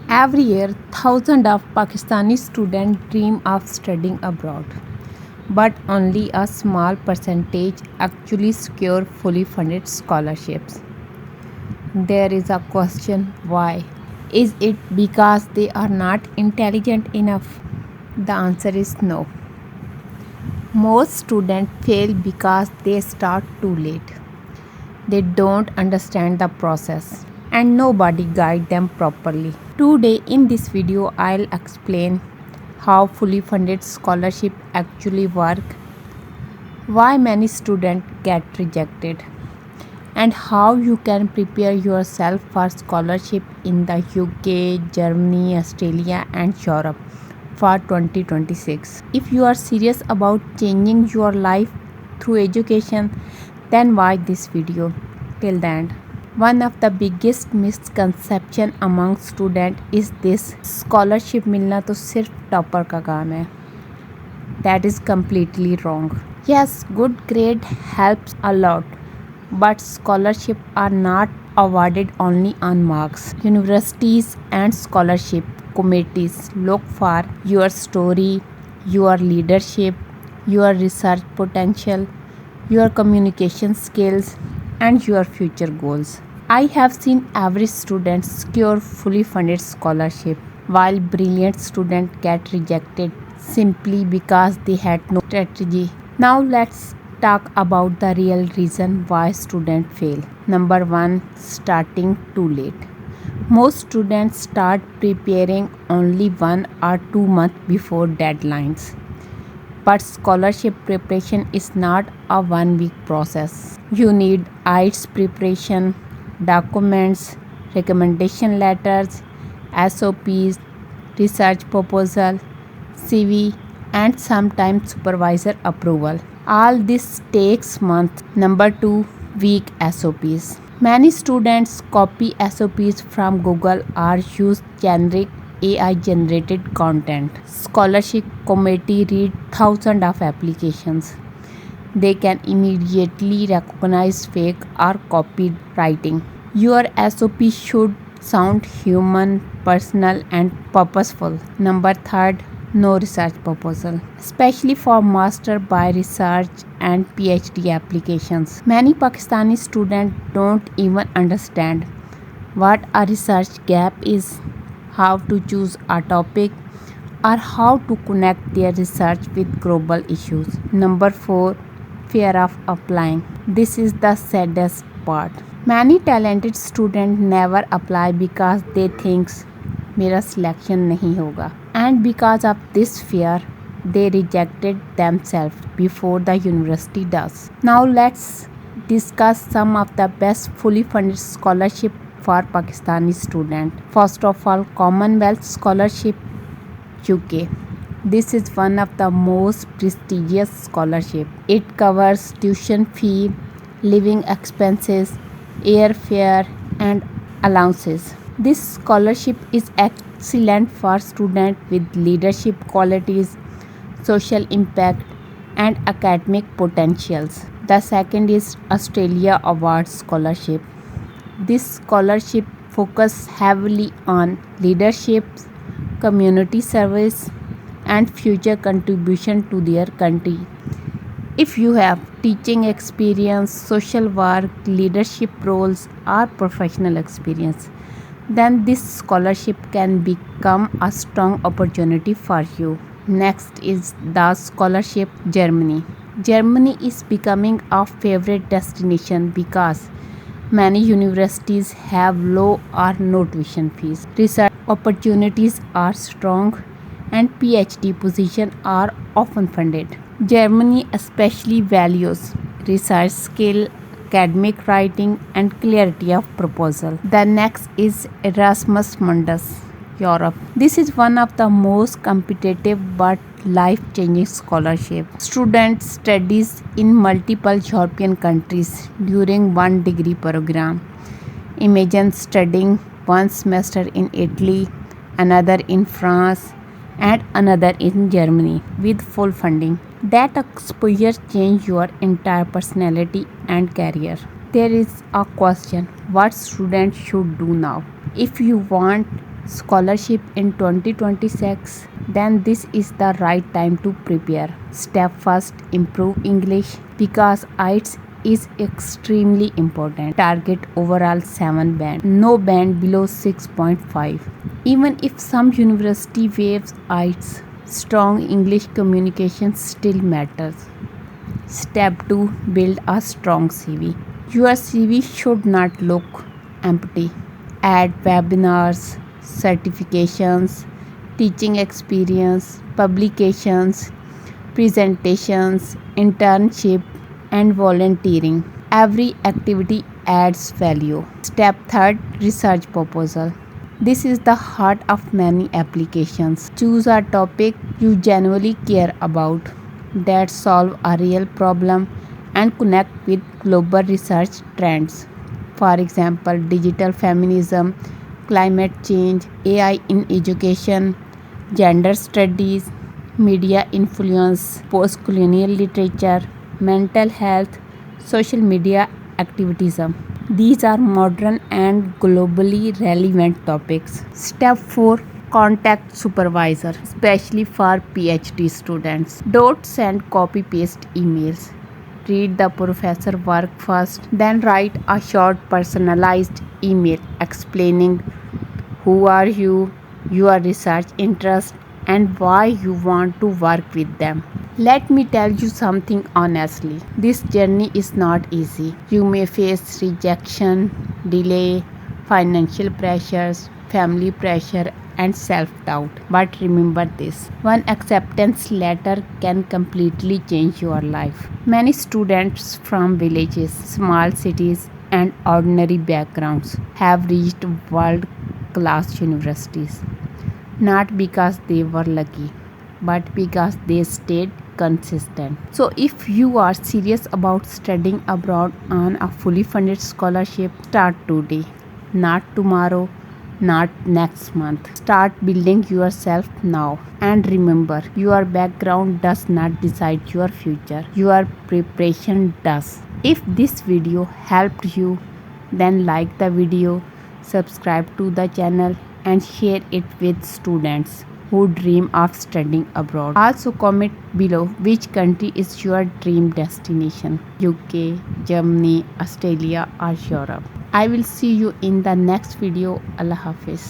Every year, thousands of Pakistani students dream of studying abroad, but only a small percentage actually secure fully funded scholarships. There is a question why? Is it because they are not intelligent enough? The answer is no. Most students fail because they start too late. They don't understand the process and nobody guide them properly. Today in this video I'll explain how fully funded scholarship actually work, why many students get rejected, and how you can prepare yourself for scholarship in the UK, Germany, Australia and Europe for 2026. If you are serious about changing your life through education, then watch this video till the end. One of the biggest misconception among students is this: scholarship मिलना तो सिर्फ topper का काम है. That is completely wrong. Yes, good grade helps a lot, but scholarships are not awarded only on marks. Universities and scholarship committees look for your story, your leadership, your research potential, your communication skills, and your future goals. I have seen average students secure fully funded scholarship, while brilliant students get rejected simply because they had no strategy. Now let's talk about the real reason why students fail. Number 1, starting too late. Most students start preparing only 1 or 2 months before deadlines. But scholarship preparation is not a 1 week process. You need IELTS preparation, documents, recommendation letters, SOPs, research proposal, CV, and sometimes supervisor approval. All this takes months. Number 2, weak SOPs. Many students copy SOPs from Google or use generic AI generated content. Scholarship committee read thousands of applications. They can immediately recognize fake or copied writing. Your SOP should sound human, personal, and purposeful. Number 3, no research proposal, especially for master by research and PhD applications. Many Pakistani students don't even understand what a research gap is, how to choose a topic, or how to connect their research with global issues. Number 4, fear of applying. This is the saddest part. Many talented students never apply because they think मेरा selection नहीं होगा. And because of this fear, they rejected themselves before the university does. Now let's discuss some of the best fully funded scholarship for Pakistani students. First of all, Commonwealth Scholarship UK. This is one of the most prestigious scholarship. It covers tuition fee, living expenses, airfare and allowances. This scholarship is excellent for students with leadership qualities, social impact and academic potentials. The second is Australia Award Scholarship. This scholarship focuses heavily on leadership, community service and future contribution to their country. If you have teaching experience, social work, leadership roles or professional experience, then this scholarship can become a strong opportunity for you. Next is the Scholarship Germany. Germany is becoming a favorite destination because many universities have low or no tuition fees. Research opportunities are strong and PhD positions are often funded. Germany especially values research skill, academic writing and clarity of proposal. The next is Erasmus Mundus, Europe. This is one of the most competitive but life-changing scholarship. Students studies in multiple European countries during 1 degree program. Imagine studying one semester in Italy, another in France, and another in Germany with full funding. That exposure change your entire personality and career. There is a question: what students should do now? If you want scholarship in 2026, then this is the right time to prepare. Step first, improve English because IELTS is extremely important. Target overall 7 band, no band below 6.5. Even if some university waives IELTS, strong English communication still matters. Step 2, build a strong CV. Your CV should not look empty. Add webinars, certifications, teaching experience, publications, presentations, internship, and volunteering. Every activity adds value. Step 3, research proposal. This is the heart of many applications. Choose a topic you genuinely care about that solve a real problem and connect with global research trends. For example, digital feminism, climate change, AI in education, gender studies, media influence, post-colonial literature, mental health, social media activism. These are modern and globally relevant topics. Step 4, contact supervisor, especially for PhD students. Don't send copy paste emails. Read the professor work first, then write a short personalized email explaining who are you, your research interest, and why you want to work with them. Let me tell you something honestly. This journey is not easy. You may face rejection, delay, financial pressures, family pressure, and self doubt. But remember this, one acceptance letter can completely change your life. Many students from villages, small cities, and ordinary backgrounds have reached world class universities, not because they were lucky, but because they stayed consistent. So, if you are serious about studying abroad on a fully funded scholarship, start today, not tomorrow, not next month. Start building yourself now. And remember, your background does not decide your future, your preparation does. If this video helped you, then like the video, subscribe to the channel, and share it with students who dream of studying abroad. Also comment below which country is your dream destination: UK, Germany, Australia, or Europe. I will see you in the next video. Allah Hafiz.